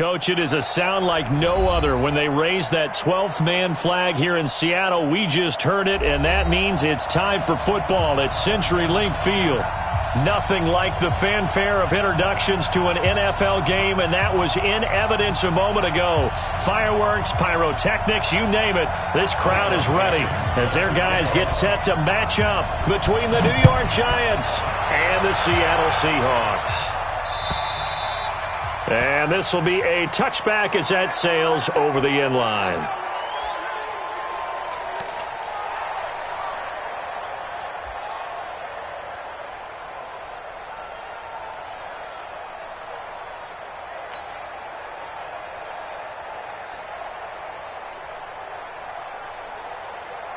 Coach, it is a sound like no other when they raise that 12th man flag here in Seattle. We just heard it, and that means it's time for football at CenturyLink Field. Nothing like the fanfare of introductions to an NFL game, and that was in evidence a moment ago. Fireworks, pyrotechnics, you name it. This crowd is ready as their guys get set to match up between the New York Giants and the Seattle Seahawks. And this will be a touchback as that sails over the end line.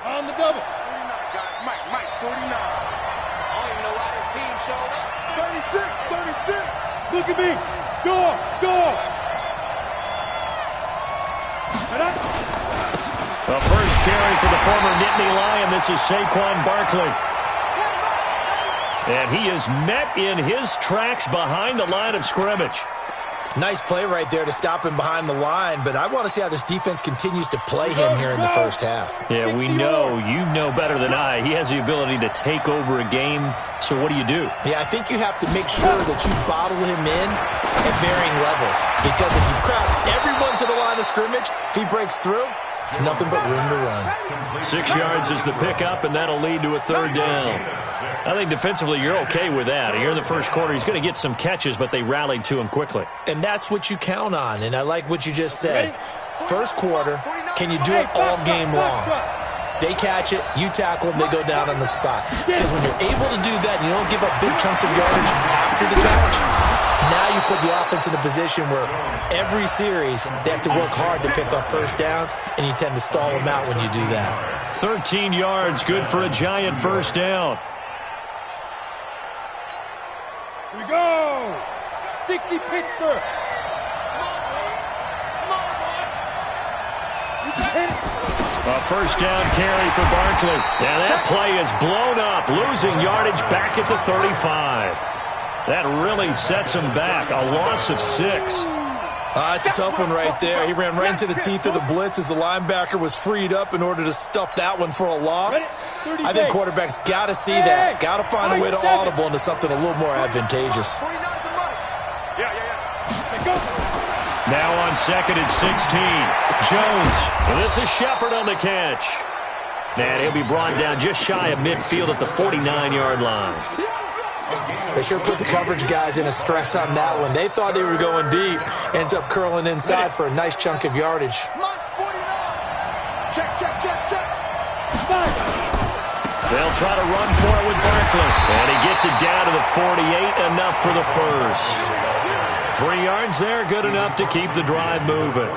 On the double. 49, guys. Mike, 49. I don't even know why this team showed up. 36. Look at me. Go. The first carry for the former Nittany Lion. This is Saquon Barkley. And he is met in his tracks behind the line of scrimmage. Nice play right there to stop him behind the line, but I want to see how this defense continues to play him here in the first half. Yeah, we know. You know better than I. He has the ability to take over a game, so what do you do? Yeah, I think you have to make sure that you bottle him in at varying levels, because if you crowd everyone to the line of scrimmage, if he breaks through, there's nothing but room to run. 6 yards is the pickup, and that'll lead to a third down. I think defensively you're okay with that. Here in the first quarter, he's going to get some catches, but they rallied to him quickly. And that's what you count on, and I like what you just said. First quarter, can you do it all game long? They catch it, you tackle them, they go down on the spot. Because when you're able to do that and you don't give up big chunks of yardage after the catch, now you put the offense in a position where every series they have to work hard to pick up first downs, and you tend to stall them out when you do that. 13 yards, good for a Giant first down. Here we go. 60 Pittsburgh. A first down carry for Barkley. And that play is blown up, losing yardage back at the 35. That really sets him back. A loss of 6. It's a tough one right there. He ran right into the teeth of the blitz as the linebacker was freed up in order to stuff that one for a loss. I think quarterbacks got to see that. Got to find a way to audible into something a little more advantageous. Now on second and 16. Jones. And this is Shepard on the catch. And he'll be brought down just shy of midfield at the 49-yard line. They sure put the coverage guys in a stress on that one. They thought they were going deep. Ends up curling inside for a nice chunk of yardage. Check. They'll try to run for it with Barkley. And he gets it down to the 48, enough for the first. 3 yards there, good enough to keep the drive moving.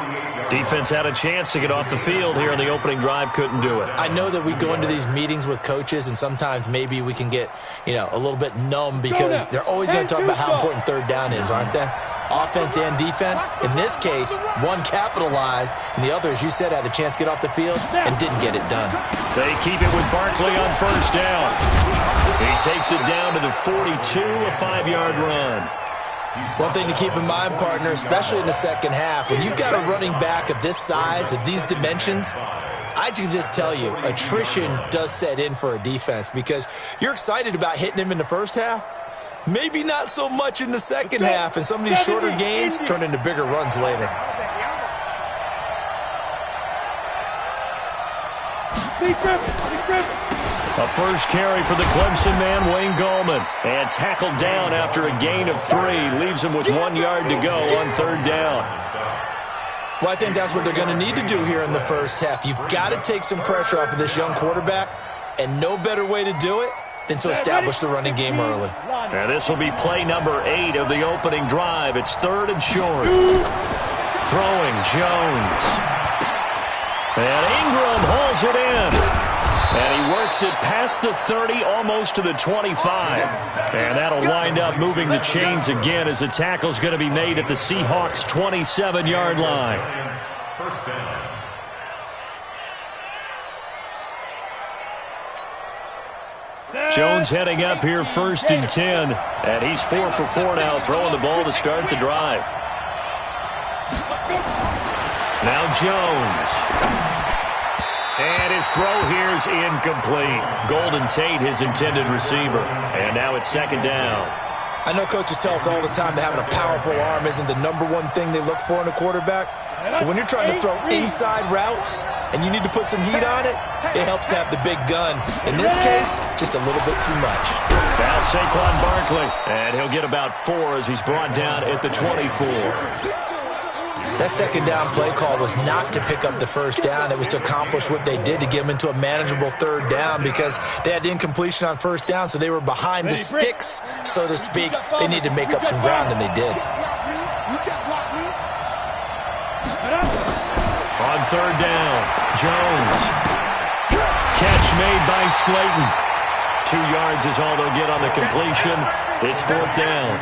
Defense had a chance to get off the field here in the opening drive, couldn't do it. I know that we go into these meetings with coaches, and sometimes maybe we can get, a little bit numb because they're always going to talk about how important third down is, aren't they? Offense and defense. In this case, one capitalized, and the other, as you said, had a chance to get off the field and didn't get it done. They keep it with Barkley on first down. He takes it down to the 42, a 5-yard run. One thing to keep in mind, partner, especially in the second half, when you've got a running back of this size, of these dimensions, I can just tell you, attrition does set in for a defense because you're excited about hitting him in the first half. Maybe not so much in the second half, and some of these shorter gains turn into bigger runs later. A first carry for the Clemson man, Wayne Gallman. And tackled down after a gain of 3. Leaves him with 1 yard to go on third down. Well, I think that's what they're going to need to do here in the first half. You've got to take some pressure off of this young quarterback, and no better way to do it than to establish the running game early. And this will be play number 8 of the opening drive. It's third and short. Throwing Jones. And Ingram hauls it in. And he works it past the 30, almost to the 25. And that'll wind up moving the chains again as the tackle's going to be made at the Seahawks' 27-yard line. First down. Jones heading up here first and 10. And he's 4 for 4 now, throwing the ball to start the drive. Now Jones. And his throw here is incomplete. Golden Tate, his intended receiver. And now it's second down. I know coaches tell us all the time that having a powerful arm isn't the number one thing they look for in a quarterback. But when you're trying to throw inside routes and you need to put some heat on it, it helps to have the big gun. In this case, just a little bit too much. Now Saquon Barkley. And he'll get about 4 as he's brought down at the 24. That second down play call was not to pick up the first down. It was to accomplish what they did, to get them into a manageable third down, because they had incompletion on first down, so they were behind the sticks, so to speak. They needed to make up some ground, and they did. On third down, Jones. Catch made by Slayton. 2 yards is all they'll get on the completion. It's fourth down.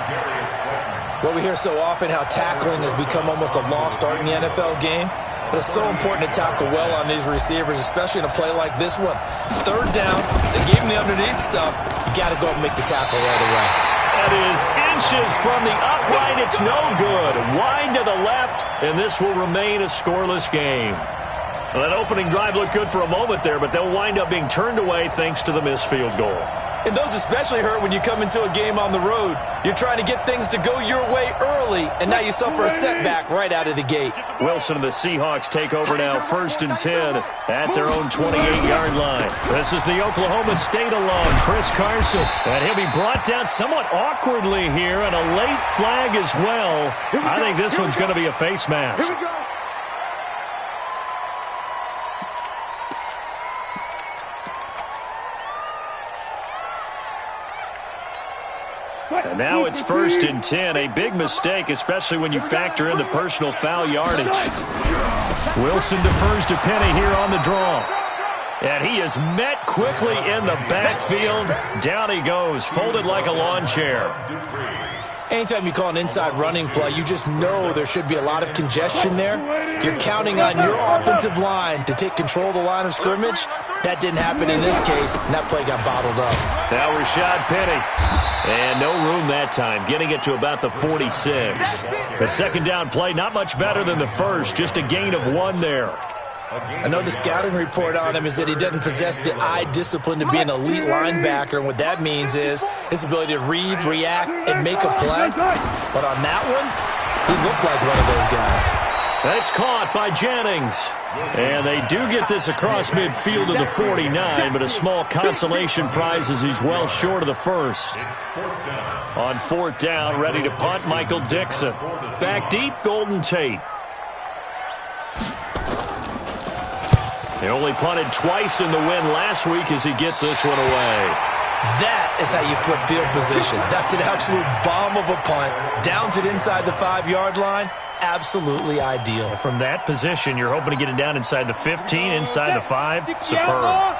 Well, we hear so often how tackling has become almost a lost art in the NFL game. But it's so important to tackle well on these receivers, especially in a play like this one. Third down, they gave him the underneath stuff. You got to go and make the tackle right away. That is inches from the upright. It's no good. Wide to the left, and this will remain a scoreless game. Well, that opening drive looked good for a moment there, but they'll wind up being turned away thanks to the missed field goal. And those especially hurt when you come into a game on the road. You're trying to get things to go your way early, and now you suffer a setback right out of the gate. Wilson and the Seahawks take over now, 1st and 10 at their own 28-yard line. This is the Oklahoma State alum, Chris Carson. And he'll be brought down somewhat awkwardly here, and a late flag as well. I think this one's going to be a face mask. Here we go. And now it's 1st and 10, a big mistake, especially when you factor in the personal foul yardage. Wilson defers to Penny here on the draw. And he is met quickly in the backfield. Down he goes, folded like a lawn chair. Anytime you call an inside running play, you just know there should be a lot of congestion there. You're counting on your offensive line to take control of the line of scrimmage. That didn't happen in this case, and that play got bottled up. Now Rashad Penny. And no room that time, getting it to about the 46. The second down play, not much better than the first, just a gain of 1 there. I know the scouting report on him is that he doesn't possess the eye discipline to be an elite linebacker, and what that means is his ability to read, react, and make a play. But on that one, he looked like one of those guys. That's caught by Jennings. And they do get this across midfield to the 49, but a small consolation prize as he's well short of the first. On 4th down, ready to punt, Michael Dixon. Back deep, Golden Tate. He only punted twice in the win last week as he gets this one away. That is how you flip field position. That's an absolute bomb of a punt. Downs it inside the 5-yard line. Absolutely ideal. From that position, you're hoping to get it down inside the 15, inside the 5. Superb. 65.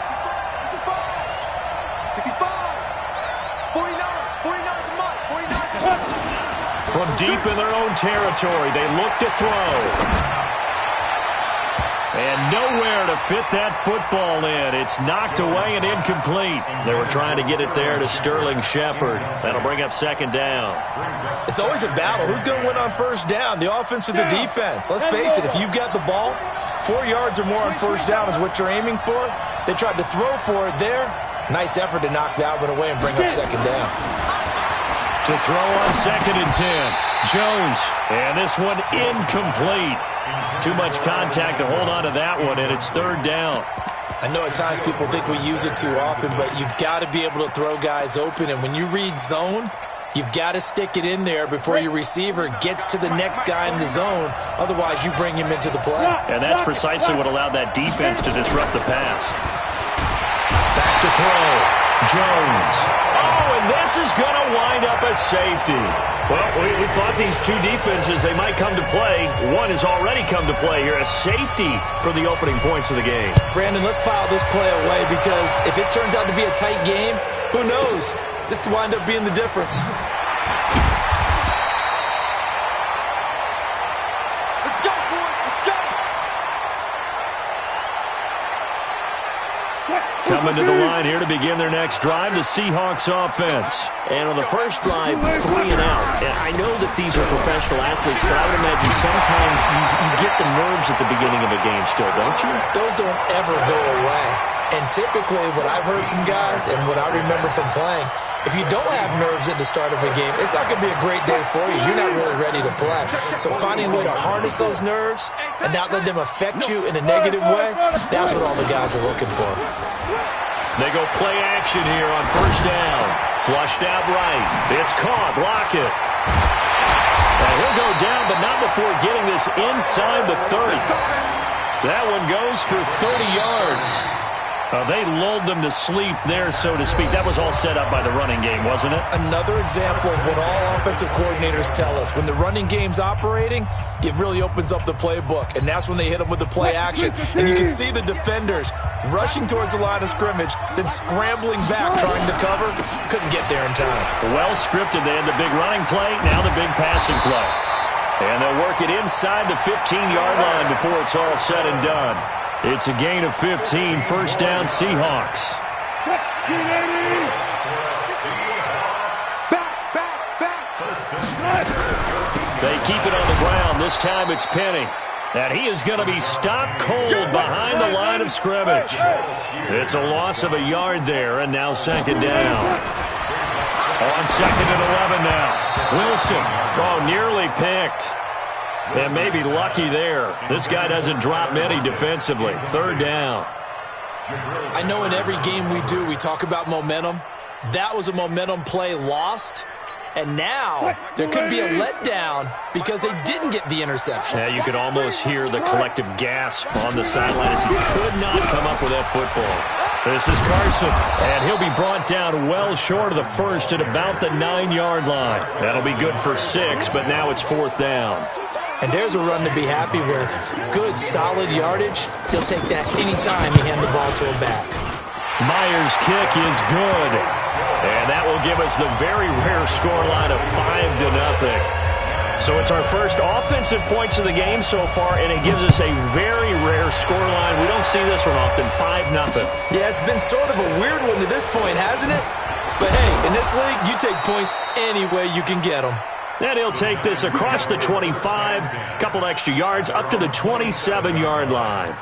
49. 49. From deep in their own territory, they look to throw. And nowhere to fit that football in. It's knocked away and incomplete. They were trying to get it there to Sterling Shepard. That'll bring up second down. It's always a battle. Who's going to win on first down, the offense or the defense? Let's face it, if you've got the ball, 4 yards or more on first down is what you're aiming for. They tried to throw for it there. Nice effort to knock that one away and bring up second down. To throw on 2nd and 10. Jones. And this one incomplete. Too much contact to hold on to that one, and it's 3rd down. I know at times people think we use it too often, but you've got to be able to throw guys open. And when you read zone, you've got to stick it in there before your receiver gets to the next guy in the zone. Otherwise, you bring him into the play. And that's precisely what allowed that defense to disrupt the pass. Back to throw. Jones. Oh, and this is going to wind up a safety. Well, we thought these two defenses, they might come to play. One has already come to play here. A safety for the opening points of the game. Brandon, let's file this play away because if it turns out to be a tight game, who knows? This could wind up being the difference. Let's go, boys. Let's go. Coming to the line here to begin their next drive, the Seahawks offense. And on the first drive, 3 and out. And I know that these are professional athletes, but I would imagine sometimes you get the nerves at the beginning of a game still, don't you? Those don't ever go away. And typically what I've heard from guys and what I remember from playing, if you don't have nerves at the start of a game, it's not going to be a great day for you. You're not really ready to play. So finding a way to harness those nerves and not let them affect you in a negative way, that's what all the guys are looking for. They go play action here on first down. Flushed out right. It's caught. Block it. And he'll go down, but not before getting this inside the 30. That one goes for 30 yards. They lulled them to sleep there, so to speak. That was all set up by the running game, wasn't it? Another example of what all offensive coordinators tell us. When the running game's operating, it really opens up the playbook, and that's when they hit them with the play action. And you can see the defenders rushing towards the line of scrimmage, then scrambling back, trying to cover. Couldn't get there in time. Well scripted. They had the big running play, now the big passing play. And they'll work it inside the 15-yard line before it's all said and done. It's a gain of 15, first down Seahawks. They keep it on the ground. This time it's Penny. And he is going to be stopped cold behind the line of scrimmage. It's a loss of a yard there, and now second down. On second and 11 now. Wilson, nearly picked. And maybe lucky there. This guy doesn't drop many defensively. Third down. I know in every game we do, we talk about momentum. That was a momentum play lost. And now there could be a letdown because they didn't get the interception. Yeah, you could almost hear the collective gasp on the sideline as he could not come up with that football. This is Carson, and he'll be brought down well short of the first at about the 9-yard line. That'll be good for 6, but now it's fourth down. And there's a run to be happy with. Good, solid yardage. He'll take that any time you hand the ball to him back. Myers' kick is good. And that will give us the very rare scoreline of 5-0. So it's our first offensive points of the game so far, and it gives us a very rare scoreline. We don't see this one often, 5-0. Yeah, it's been sort of a weird one to this point, hasn't it? But hey, in this league, you take points any way you can get them. And he'll take this across the 25, a couple extra yards, up to the 27-yard line.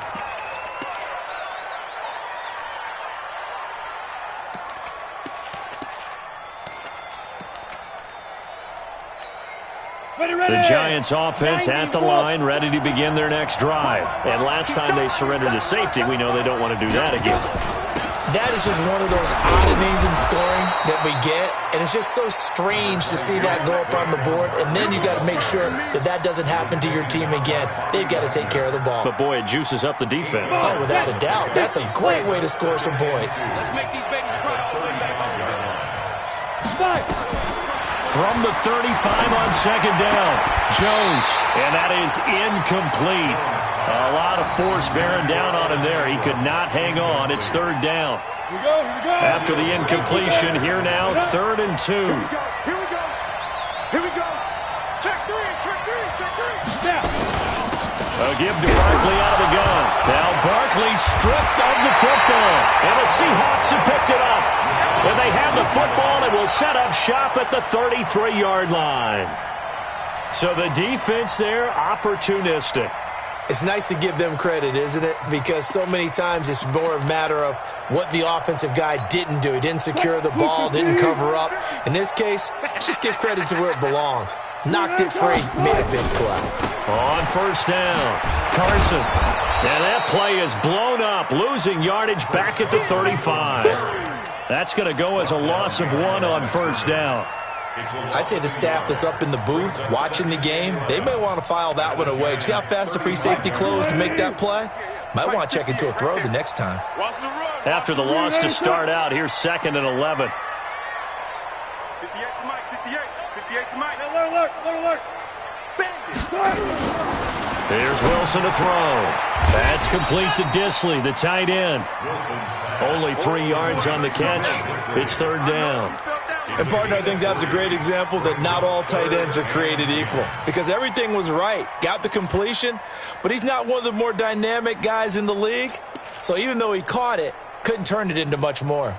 The Giants offense at the line, ready to begin their next drive. And last time they surrendered to safety, we know they don't want to do that again. That is just one of those oddities in scoring that we get. And it's just so strange to see that go up on the board. And then you got to make sure that that doesn't happen to your team again. They've got to take care of the ball. But, boy, it juices up the defense. Oh, without a doubt. That's a great way to score some points. Let's make these babies cry. From the 35 on second down, Jones. And that is incomplete. A lot of force bearing down on him there. He could not hang on. It's third down. Here we go. After the incompletion, here now, 3rd and 2. Here we go. Check three. Now. A give to Barkley out of the gun. Now Barkley stripped of the football. And the Seahawks have picked it up. And they have the football and will set up shop at the 33-yard line. So the defense there, opportunistic. It's nice to give them credit, isn't it? Because so many times it's more a matter of what the offensive guy didn't do. He didn't secure the ball, didn't cover up. In this case, let's just give credit to where it belongs. Knocked it free, made a big play. On first down, Carson. And that play is blown up, losing yardage back at the 35. That's going to go as a loss of 1 on first down. I'd say the staff that's up in the booth watching the game, they may want to file that one away. See how fast the free safety closed to make that play? Might want to check into a throw the next time. After the loss to start out, here's 2nd and 11. 58 to Mike, 58 to Mike. Look. Here's Wilson to throw. That's complete to Disley, the tight end. Only 3 yards on the catch. It's third down. And, partner, I think that's a great example that not all tight ends are created equal. Because everything was right. Got the completion, but he's not one of the more dynamic guys in the league. So even though he caught it, Couldn't turn it into much more.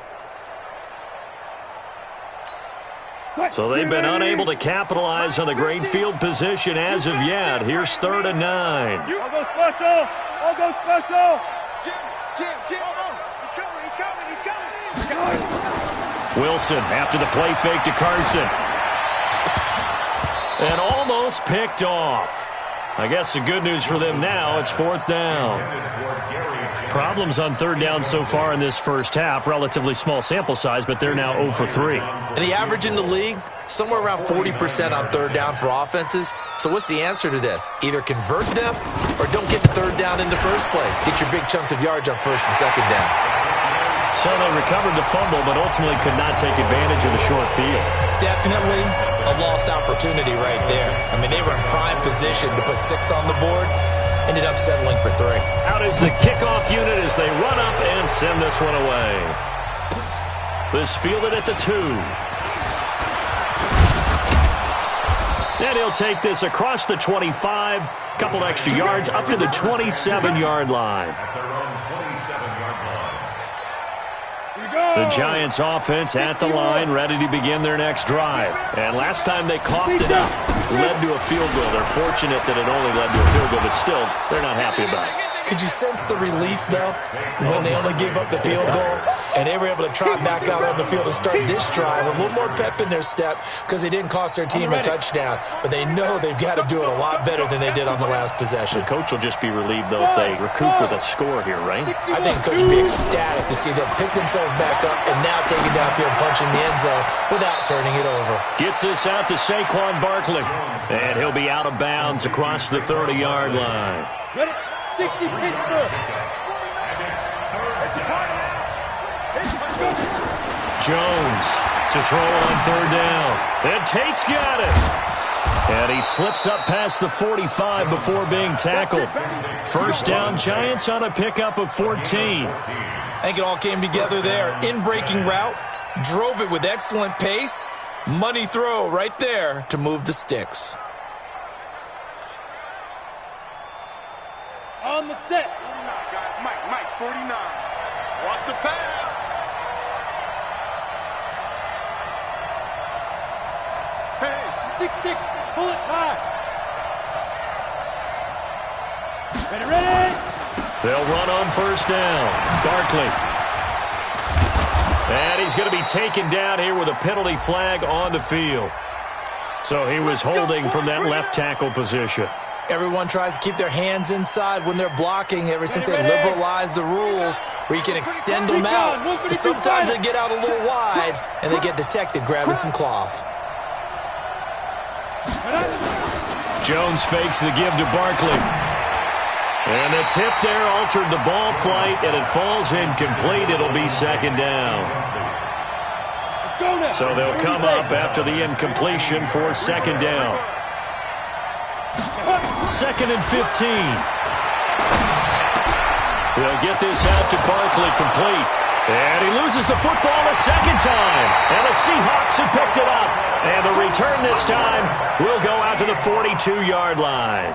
So they've been unable to capitalize on the great field position as of yet. Here's 3rd and 9. I'll go special. I'll go special. Jim. He's coming. Wilson after the play fake to Carson. And almost picked off. I guess the good news for them now, it's 4th down. Problems on 3rd down so far in this first half. Relatively small sample size, but they're now 0 for 3. And the average in the league, somewhere around 40% on 3rd down for offenses. So what's the answer to this? Either convert them or don't get the 3rd down in the first place. Get your big chunks of yards on 1st and 2nd down. So they recovered the fumble, but ultimately could not take advantage of the short field. Definitely a lost opportunity right there. I mean, they were in prime position to put 6 on the board. Ended up settling for 3. Out is the kickoff unit as they run up and send this one away. This fielded at the 2. And he'll take this across the 25. Couple extra yards up to the 27-yard line. The Giants offense at the line, ready to begin their next drive. And last time they coughed it up, led to a field goal. They're fortunate that it only led to a field goal, but still, they're not happy about it. Could you sense the relief, though, when they only gave up the field goal and they were able to trot back out on the field and start this drive? A little more pep in their step because they didn't cost their team a touchdown. But they know they've got to do it a lot better than they did on the last possession. The coach will just be relieved, though, if they recoup with a score here, right? I think the coach will be ecstatic to see them pick themselves back up and now take it downfield, punching the end zone without turning it over. Gets this out to Saquon Barkley. And he'll be out of bounds across the 30-yard line. Ready? 60 Pittsburgh. Jones to throw on 3rd down. And Tate's got it. And he slips up past the 45 before being tackled. 1st down, Giants on a pickup of 14. I think it all came together there. In-breaking route, drove it with excellent pace. Money throw right there to move the sticks. On the set. 49, guys. Mike, 49. Watch the pass. Hey, 6-6. Pull it high. Ready? They'll run on 1st down. Barkley. And he's going to be taken down here with a penalty flag on the field. So he was holding from that left tackle position. Everyone tries to keep their hands inside when they're blocking ever since they liberalized the rules where you can extend them out. But sometimes they get out a little wide and they get detected grabbing some cloth. Jones fakes the give to Barkley. And the tip there altered the ball flight, and it falls incomplete. It'll be 2nd down. So they'll come up after the incompletion for 2nd down. 2nd and 15. They'll get this out to Barkley complete. And he loses the football a 2nd time. And the Seahawks have picked it up. And the return this time will go out to the 42-yard line.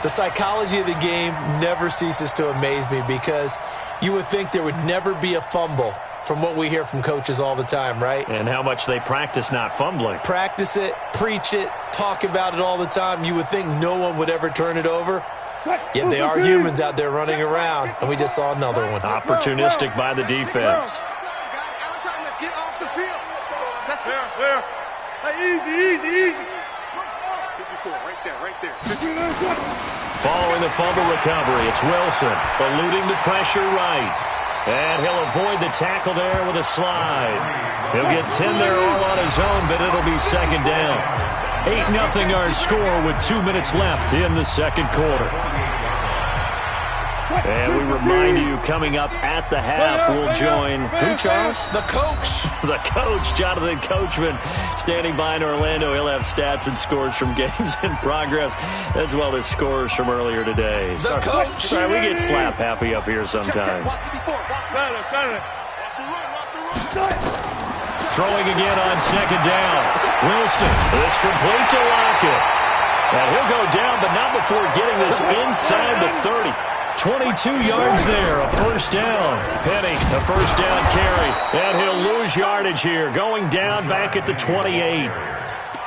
The psychology of the game never ceases to amaze me because you would think there would never be a fumble from what we hear from coaches all the time, right? And how much they practice not fumbling. Practice it, preach it, talk about it all the time. You would think no one would ever turn it over. Yet they are humans out there running around, and we just saw another one. Opportunistic by the defense. let's get off the field. That's There. Easy. 54, right there. Following the fumble recovery, it's Wilson eluding the pressure right. And he'll avoid the tackle there with a slide. He'll get 10 there all on his own, but it'll be 2nd down. 8-0 our score with 2 minutes left in the 2nd quarter. And we remind you, coming up at the half, we'll join who, Charles? The coach. The coach, Jonathan Coachman, standing by in Orlando. He'll have stats and scores from games in progress, as well as scores from earlier today. The coach. Sorry, we get slap happy up here sometimes. Throwing again on 2nd down. Wilson is complete to Lockett. And he'll go down, but not before getting this inside the 30. 22 yards there, a first down. Penny, a first down carry. And he'll lose yardage here, going down back at the 28.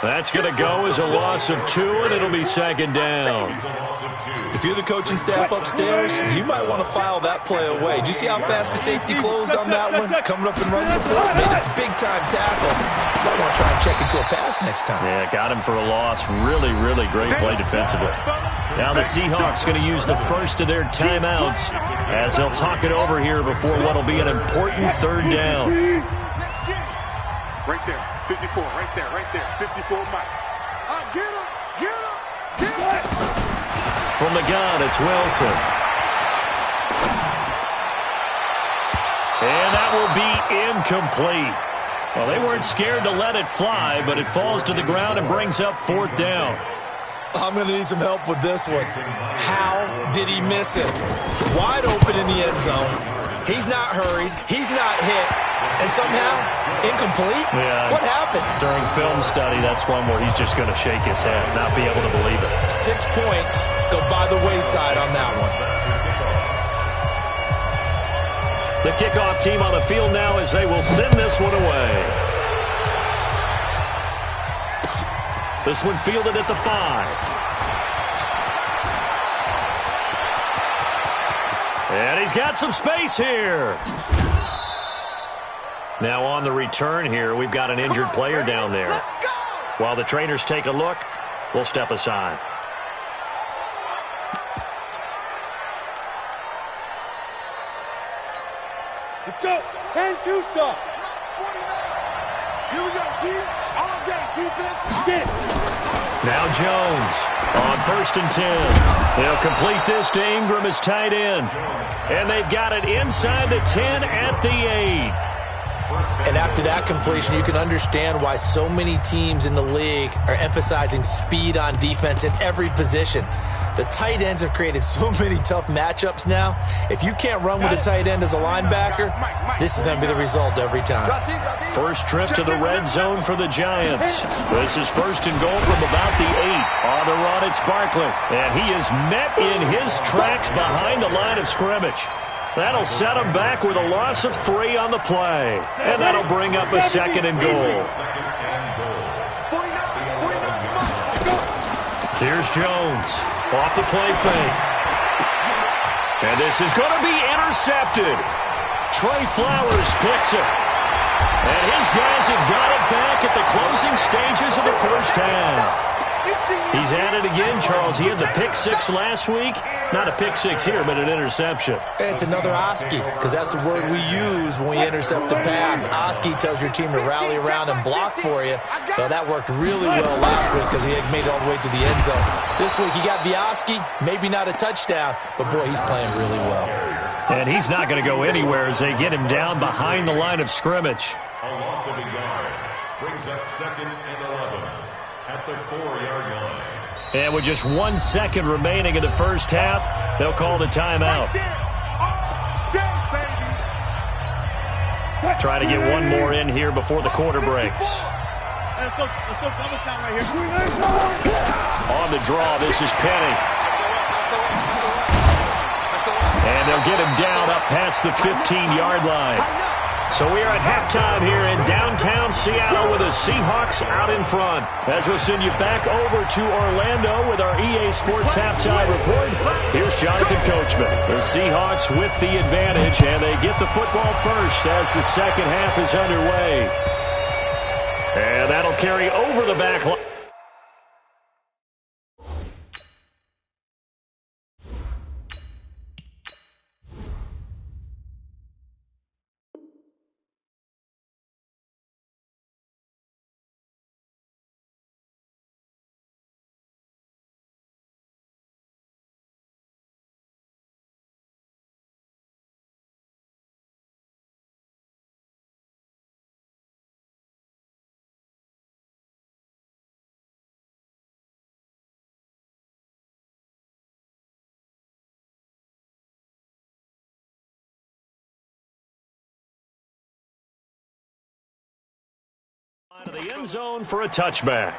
That's going to go as a loss of 2, and it'll be second down. If you're the coaching staff upstairs, you might want to file that play away. Did you see how fast the safety closed on that one? Coming up and run support, made a big-time tackle. Might want to try and check into a pass next time. Yeah, got him for a loss. Really, really great play defensively. Now the Seahawks going to use the first of their timeouts as they'll talk it over here before what will be an important third down. Right there, 54, right there, 54 Mike. Get him, get him, get him. From the gun, it's Wilson. And that will be incomplete. Well, they weren't scared to let it fly, but it falls to the ground and brings up fourth down. I'm going to need some help with this one. How did he miss it? Wide open in the end zone. He's not hurried. He's not hit. And somehow, incomplete? Yeah. What happened? During film study, that's one where he's just going to shake his head, not be able to believe it. 6 points go by the wayside on that one. The kickoff team on the field now as they will send this one away. This one fielded at the 5. And he's got some space here. Now on the return here, we've got an injured player down there. While the trainers take a look, we'll step aside. Let's go. 10-2, sir. Here we go, D. All day, defense. Get it. Now Jones on 1st and 10. They'll complete this to Ingram as tight end. And they've got it inside the 10 at the 8. And after that completion, you can understand why so many teams in the league are emphasizing speed on defense at every position. The tight ends have created so many tough matchups now. If you can't run with a tight end as a linebacker, this is going to be the result every time. First trip to the red zone for the Giants. This is 1st and goal from about the 8. On the run, it's Barkley. And he is met in his tracks behind the line of scrimmage. That'll set him back with a loss of 3 on the play. And that'll bring up a 2nd and goal. Here's Jones off the play fake. And this is going to be intercepted. Trey Flowers picks it. And his guys have got it back at the closing stages of the first half. He's at it again, Charles. He had the pick 6 last week. Not a pick 6 here, but an interception. It's another Oski, because that's the word we use when we intercept a pass. Oski tells your team to rally around and block for you. Well, that worked really well last week because he had made it all the way to the end zone. This week he got the Oski, maybe not a touchdown, but boy, he's playing really well. And he's not going to go anywhere as they get him down behind the line of scrimmage. A loss of a yard brings up 2nd and 11 at the 4-yard line. And with just 1 second remaining in the first half, they'll call the timeout. Try to get one more in here before the quarter breaks. Let's go double count right here. On the draw, this is Penny. And they'll get him down up past the 15-yard line. So we are at halftime here in downtown Seattle with the Seahawks out in front. As we'll send you back over to Orlando with our EA Sports Halftime Report, here's Jonathan Coachman. The Seahawks with the advantage, and they get the football first as the second half is underway. And that'll carry over the back line. To the end zone for a touchback.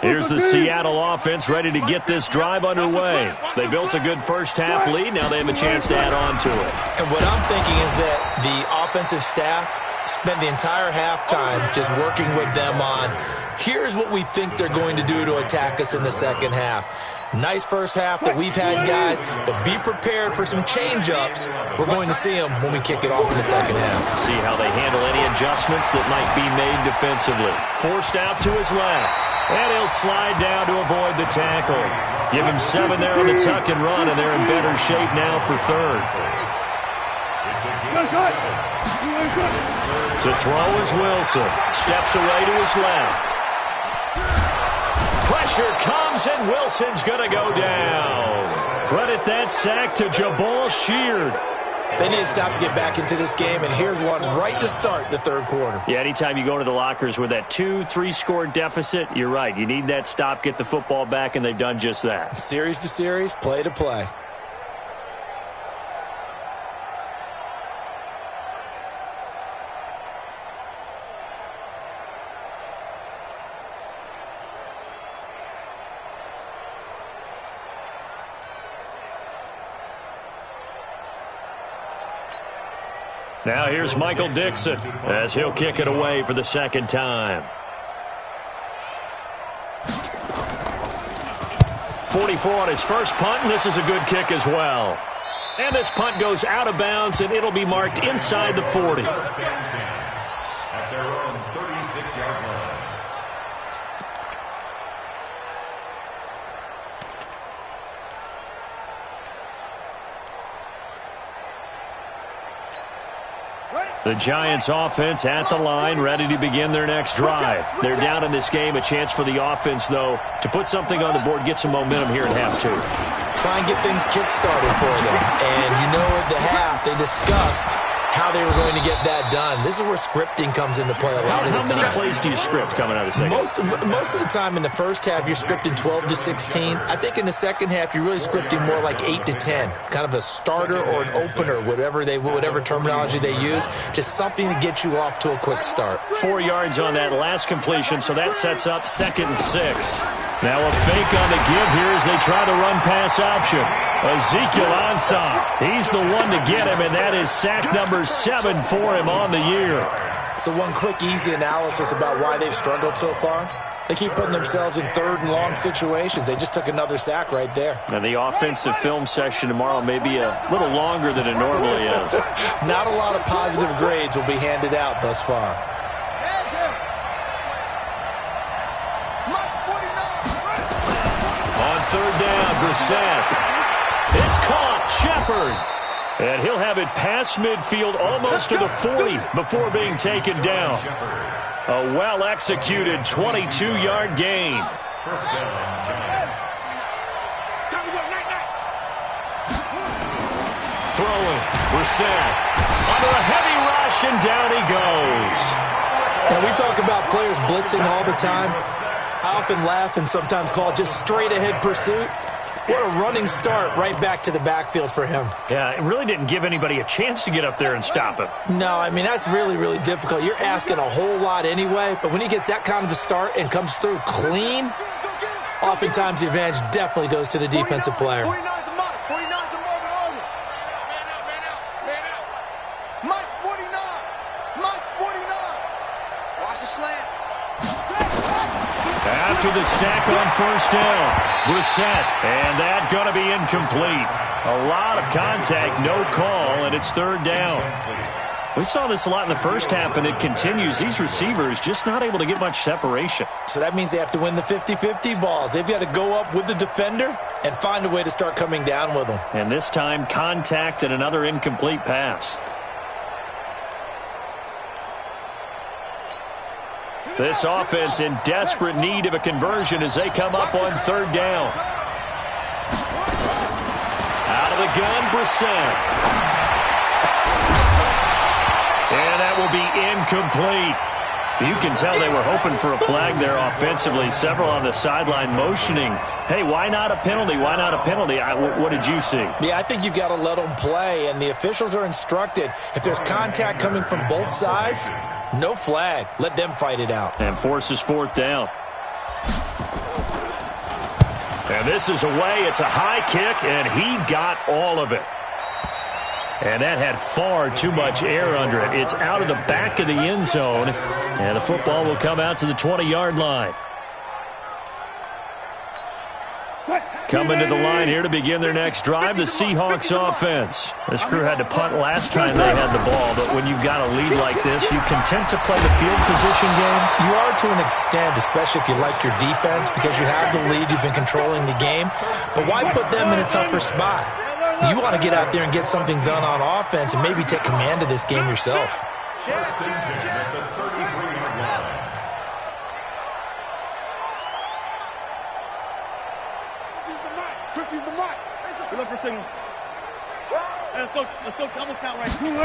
Here's the Seattle offense ready to get this drive underway. They built a good first-half lead. Now they have a chance to add on to it. And what I'm thinking is that the offensive staff spent the entire halftime just working with them on, here's what we think they're going to do to attack us in the second half. Nice first half that we've had, guys, but be prepared for some change-ups. We're going to see them when we kick it off in the second half. See how they handle any adjustments that might be made defensively. Forced out to his left, and he'll slide down to avoid the tackle. Give him 7 there on the tuck and run, and they're in better shape now for third. To throw is Wilson. Steps away to his left. Pressure comes, and Wilson's going to go down. Credit that sack to Jabal Sheard. They need to stop to get back into this game, and here's one right to start the third quarter. Yeah, anytime you go to the lockers with that 2-3 score deficit, you're right. You need that stop, get the football back, and they've done just that. Series to series, play to play. Now here's Michael Dixon as he'll kick it away for the second time. 44 on his first punt, and this is a good kick as well. And this punt goes out of bounds, and it'll be marked inside the 40. At their own 36-yard line. The Giants offense at the line, ready to begin their next drive. They're down in this game. A chance for the offense, though, to put something on the board, get some momentum here in half two. Try and get things kick-started for them. And you know at the half, they discussed how they were going to get that done. This is where scripting comes into play a lot of the time. How many plays do you script coming out of the second? Most of the time in the first half, you're scripting 12 to 16. I think in the second half, you're really scripting more like 8 to 10. Kind of a starter or an opener, whatever terminology they use. Just something to get you off to a quick start. 4 yards on that last completion, so that sets up 2nd and 6. Now a fake on the give here as they try the run-pass option. Ezekiel Ansah, he's the one to get him, and that is sack number 7 for him on the year. So one quick, easy analysis about why they've struggled so far. They keep putting themselves in 3rd and long situations. They just took another sack right there. And the offensive film session tomorrow may be a little longer than it normally is. Not a lot of positive grades will be handed out thus far. On 3rd down, Brissett. It's caught, Shepard. And he'll have it past midfield almost to the 40 before being taken down. A well-executed 22-yard gain. First down, Giants. Throwing, Brissett. Under a heavy rush, and down he goes. Now, we talk about players blitzing all the time. I often laugh and sometimes call it just straight-ahead pursuit. What a running start right back to the backfield for him. Yeah, it really didn't give anybody a chance to get up there and stop him. No, I mean, that's really, really difficult. You're asking a whole lot anyway, but when he gets that kind of a start and comes through clean, oftentimes the advantage definitely goes to the defensive player. 49's a Mike. 49's a Marvin Arnold. Man out. Mike's 49. Mike's 49. Watch the slant. After the sack on 1st down, Brissett, and that going to be incomplete. A lot of contact, no call, and it's 3rd down. We saw this a lot in the first half, and it continues. These receivers just not able to get much separation. So that means they have to win the 50-50 balls. They've got to go up with the defender and find a way to start coming down with them. And this time, contact and another incomplete pass. This offense in desperate need of a conversion as they come up on 3rd down. Out of the gun, Brissett. And that will be incomplete. You can tell they were hoping for a flag there offensively. Several on the sideline motioning, hey, why not a penalty? Why not a penalty? What did you see? Yeah, I think you've got to let them play, and the officials are instructed. If there's contact coming from both sides, no flag. Let them fight it out. And forces 4th down. And this is away. It's a high kick, and he got all of it. And that had far too much air under it. It's out of the back of the end zone, and the football will come out to the 20-yard line. Coming to the line here to begin their next drive, the Seahawks offense. This crew had to punt last time they had the ball, but when you've got a lead like this, you content to play the field position game? You are to an extent, especially if you like your defense, because you have the lead, you've been controlling the game. But why put them in a tougher spot? You want to get out there and get something done on offense and maybe take command of this game yourself. First and 10 at the 33-yard line. He's the mark. We look for signals. Let's go double count right here.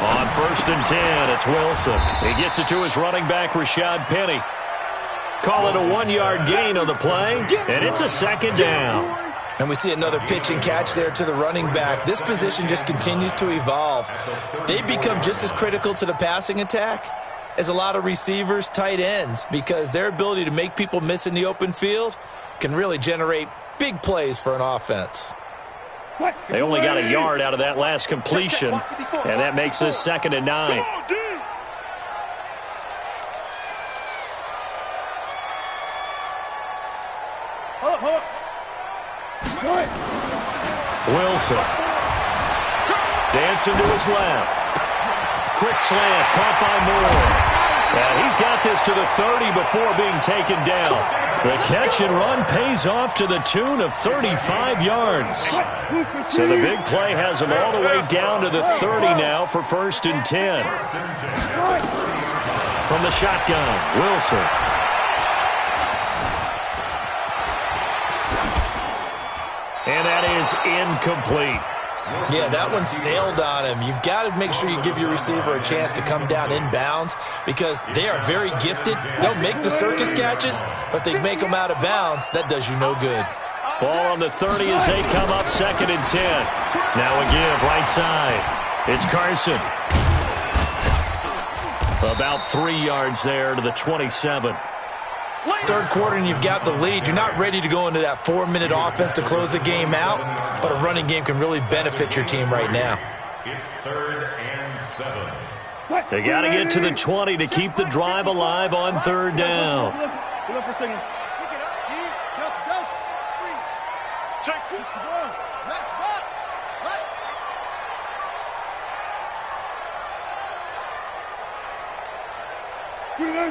On first and 10, it's Wilson. He gets it to his running back, Rashad Penny. Call it a 1-yard gain on the play, and it's a second down. And we see another pitch and catch there to the running back. This position just continues to evolve. They become just as critical to the passing attack as a lot of receivers, tight ends, because their ability to make people miss in the open field can really generate big plays for an offense. They only got a yard out of that last completion, and that makes this 2nd and 9. Wilson. Dancing to his left. Quick slant, caught by Moore. And he's got this to the 30 before being taken down. The catch and run pays off to the tune of 35 yards. So the big play has him all the way down to the 30 now for first and 10. From the shotgun, Wilson. And that is incomplete. Yeah, that one sailed on him. You've got to make sure you give your receiver a chance to come down inbounds because they are very gifted. They'll make the circus catches, but they make them out of bounds. That does you no good. Ball on the 30 as they come up 2nd and 10. Now a give right side. It's Carson. About 3 yards there to the 27. Third quarter and you've got the lead. You're not ready to go into that 4-minute offense to close the game out, but a running game can really benefit your team right now. It's 3rd and 7. They got to get to the 20 to keep the drive alive on 3rd down. We look for signals.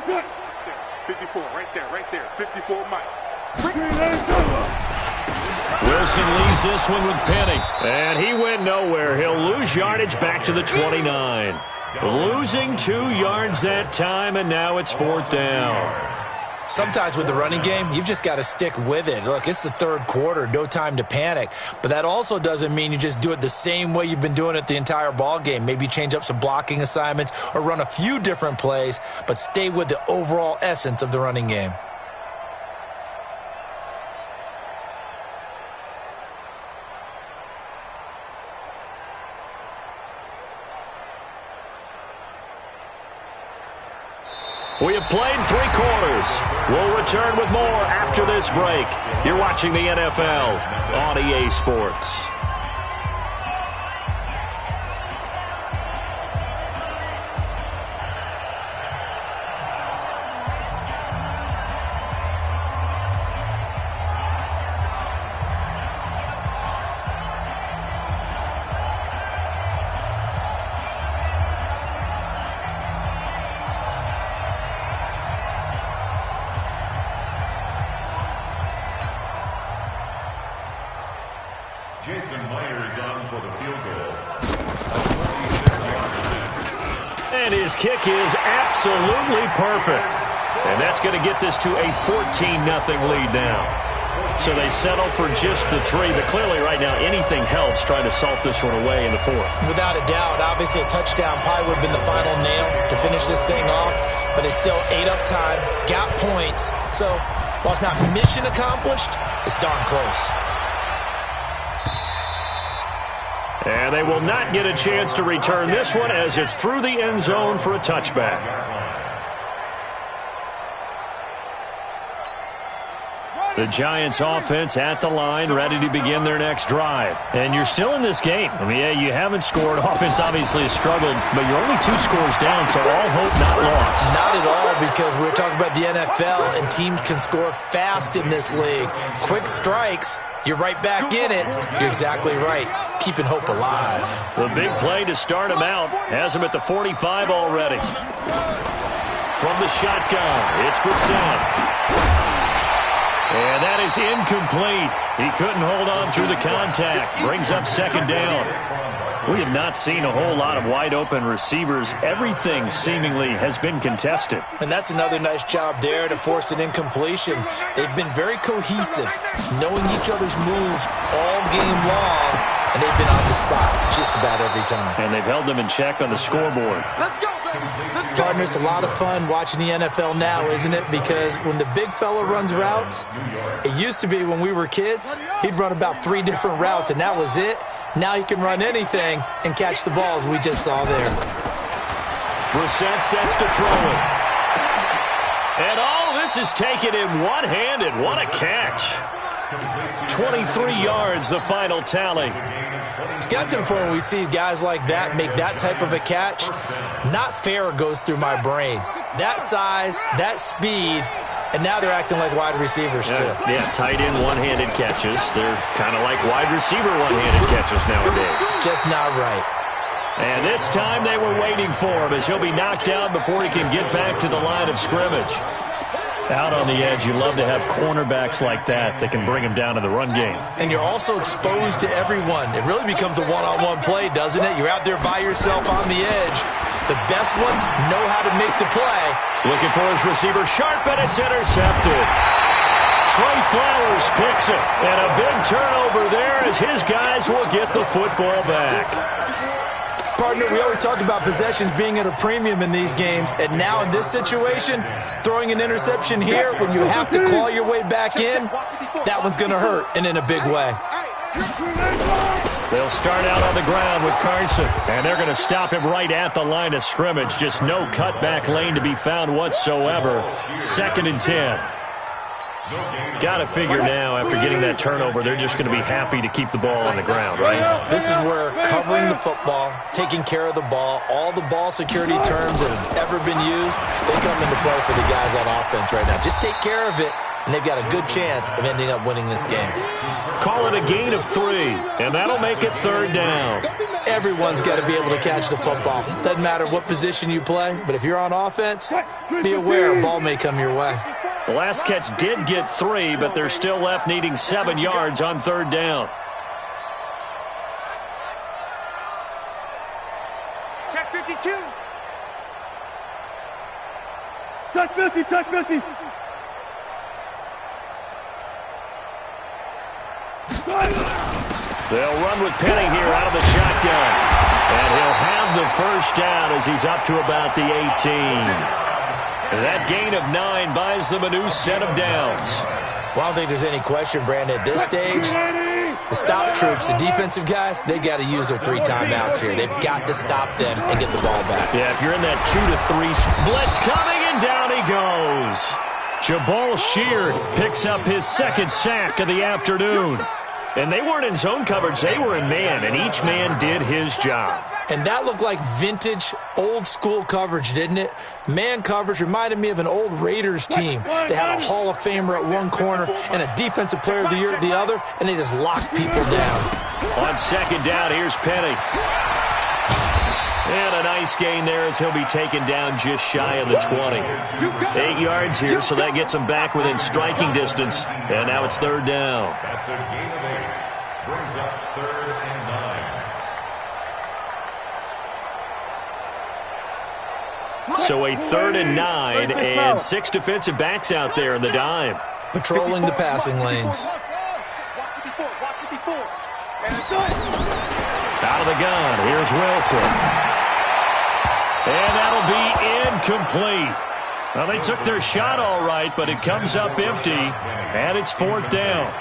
Good. 54, right there. 54, Mike. Wilson leaves this one with Penny. And he went nowhere. He'll lose yardage back to the 29. Losing 2 yards that time, and now it's 4th down. Sometimes with the running game, you've just got to stick with it. Look, it's the third quarter, no time to panic. But that also doesn't mean you just do it the same way you've been doing it the entire ball game. Maybe change up some blocking assignments or run a few different plays, but stay with the overall essence of the running game. We have played 3 quarters. We'll return with more after this break. You're watching the NFL on EA Sports. Jason Myers on for the field goal. And his kick is absolutely perfect. And that's going to get this to a 14-0 lead now. So they settle for just the 3, but clearly right now anything helps trying to salt this one away in the 4th. Without a doubt, obviously a touchdown probably would have been the final nail to finish this thing off, but it's still ate up time, got points. So while it's not mission accomplished, it's darn close. And they will not get a chance to return this one as it's through the end zone for a touchback. The Giants offense at the line, ready to begin their next drive. And you're still in this game. I mean, yeah, you haven't scored. Offense obviously has struggled, but you're only 2 scores down, so all hope not lost. Not at all, because we're talking about the NFL, and teams can score fast in this league. Quick strikes, you're right back in it. You're exactly right. Keeping hope alive. The big play to start him out has him at the 45 already. From the shotgun, it's Brissett. And that is incomplete. He couldn't hold on through the contact. Brings up second down. We have not seen a whole lot of wide-open receivers. Everything seemingly has been contested. And that's another nice job there to force an incompletion. They've been very cohesive, knowing each other's moves all game long, and they've been on the spot just about every time. And they've held them in check on the scoreboard. Let's go, Partner, it's a lot of fun watching the NFL now, isn't it? Because when the big fella runs routes, it used to be when we were kids, he'd run about 3 different routes, and that was it. Now he can run anything and catch the balls we just saw there. Brissett sets to throw it. And all this is taken in one-handed. What a catch. 23 yards, the final tally. It's got to the point where we see guys like that make that type of a catch. Not fair goes through my brain. That size, that speed, and now they're acting like wide receivers, too. Yeah, tight end one-handed catches. They're kind of like wide receiver one-handed catches nowadays. Just not right. And this time they were waiting for him as he'll be knocked down before he can get back to the line of scrimmage. Out on the edge, you love to have cornerbacks like that can bring him down to the run game. And you're also exposed to everyone. It really becomes a one-on-one play, doesn't it? You're out there by yourself on the edge. The best ones know how to make the play. Looking for his receiver, sharp, and it's intercepted. Trey Flowers picks it, and a big turnover there as his guys will get the football back. Partner, we always talk about possessions being at a premium in these games, and now in this situation, throwing an interception here when you have to claw your way back in, that one's going to hurt, and in a big way. They'll start out on the ground with Carson, and they're going to stop him right at the line of scrimmage. Just no cutback lane to be found whatsoever. 2nd and 10. Got to figure now, after getting that turnover, they're just going to be happy to keep the ball on the ground, right? This is where covering the football, taking care of the ball, all the ball security terms that have ever been used, they come into play for the guys on offense right now. Just take care of it, and they've got a good chance of ending up winning this game. Call it a gain of 3, and that'll make it 3rd down. Everyone's got to be able to catch the football. Doesn't matter what position you play, but if you're on offense, be aware a ball may come your way. The last catch did get 3, but they're still left needing 7 yards on 3rd down. Check 52. Touch 50, touch 50. They'll run with Penny here out of the shotgun. And he'll have the first down as he's up to about the 18. That gain of 9 buys them a new set of downs. Well, I don't think there's any question, Brandon. At this stage, the stop troops, the defensive guys, they got to use their 3 timeouts here. They've got to stop them and get the ball back. Yeah, if you're in that 2 to 3 blitz coming, and down he goes. Jabal Sheard picks up his 2nd sack of the afternoon. And they weren't in zone coverage, they were in man, and each man did his job. And that looked like vintage, old-school coverage, didn't it? Man coverage reminded me of an old Raiders team. They had a Hall of Famer at one corner and a Defensive Player of the Year at the other, and they just locked people down. On 2nd down, here's Penny. And a nice gain there as he'll be taken down just shy of the 20. 8 yards here, so that gets him back within striking distance. And now it's 3rd down. That's a gain of 8. Brings up 3rd and 9. So a 3rd and 9, and 6 defensive backs out there in the dime. Patrolling the passing lanes. Out of the gun, here's Wilson. And that'll be incomplete. Well, they took their shot all right, but it comes up empty, and it's 4th down.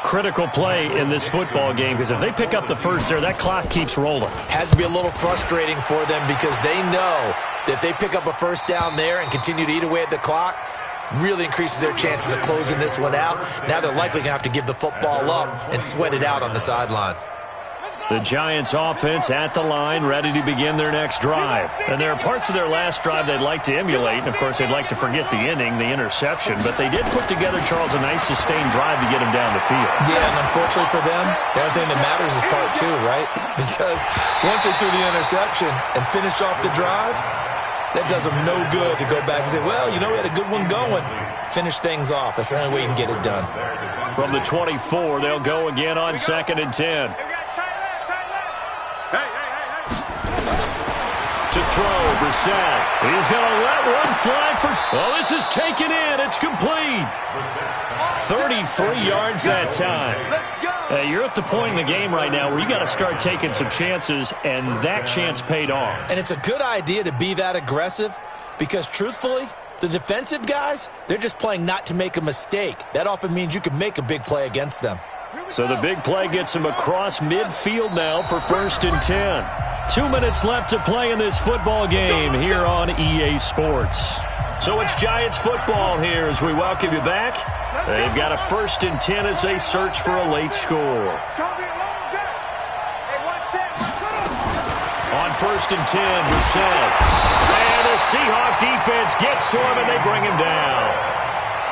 Critical play in this football game, because if they pick up the first there, that clock keeps rolling. Has to be a little frustrating for them because they know that if they pick up a first down there and continue to eat away at the clock, really increases their chances of closing this one out. Now they're likely going to have to give the football up and sweat it out on the sideline. The Giants offense at the line, ready to begin their next drive. And there are parts of their last drive they'd like to emulate. And, of course, they'd like to forget the inning, the interception. But they did put together, Charles, a nice sustained drive to get him down the field. Yeah, and unfortunately for them, the only thing that matters is part two, right? Because once they threw the interception and finished off the drive, that does them no good to go back and say, well, you know, we had a good one going. Finish things off. That's the only way you can get it done. From the 24, they'll go again on 2nd and 10. To throw, Brissett. He's going to let one fly for... Oh, this is taken in. It's complete. 33 yards that time. You're at the point in the game right now where you got to start taking some chances, and that chance paid off. And it's a good idea to be that aggressive because, truthfully, the defensive guys, they're just playing not to make a mistake. That often means you can make a big play against them. So the big play gets him across midfield now for 1st and 10. 2 minutes left to play in this football game here on EA Sports. So it's Giants football here as we welcome you back. They've got a 1st and 10 as they search for a late score. On 1st and 10, Brissett. And the Seahawk defense gets to him and they bring him down.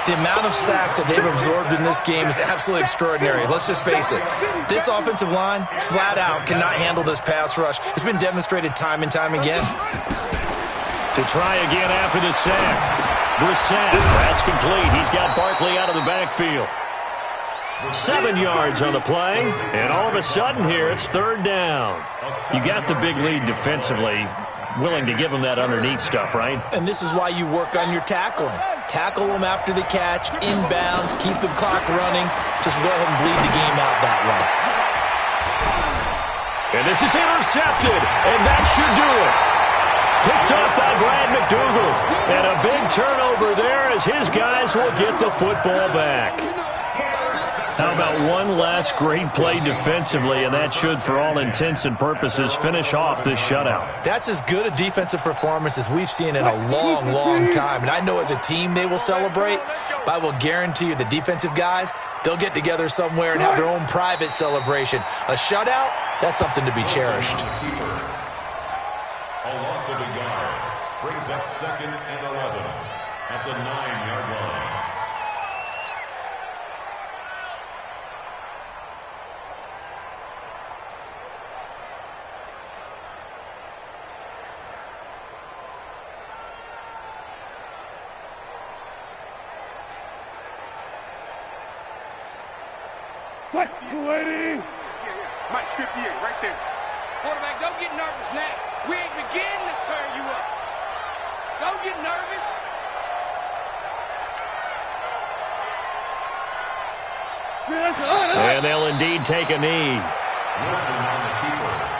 The amount of sacks that they've absorbed in this game is absolutely extraordinary. Let's just face it. This offensive line, flat out, cannot handle this pass rush. It's been demonstrated time and time again. To try again after the sack. Brissett, that's complete. He's got Barkley out of the backfield. 7 yards on the play, and all of a sudden here, it's 3rd down. You got the big lead defensively, willing to give them that underneath stuff, right? And this is why you work on your tackling. Tackle them after the catch, inbounds, keep the clock running. Just go ahead and bleed the game out that way. And this is intercepted, and that should do it. Picked up by Brad McDougal. And a big turnover there as his guys will get the football back. How about one last great play defensively, and that should, for all intents and purposes, finish off this shutout. That's as good a defensive performance as we've seen in a long, long time. And I know as a team they will celebrate, but I will guarantee you the defensive guys, they'll get together somewhere and have their own private celebration. A shutout, that's something to be cherished. A loss of a yard brings up 2nd and 11 at the 9-yard line. What? 280. Mike, 58, right there. Quarterback, don't get nervous now. We ain't beginning to turn you up. Don't get nervous. And they'll indeed take a knee. Wilson on the keeper.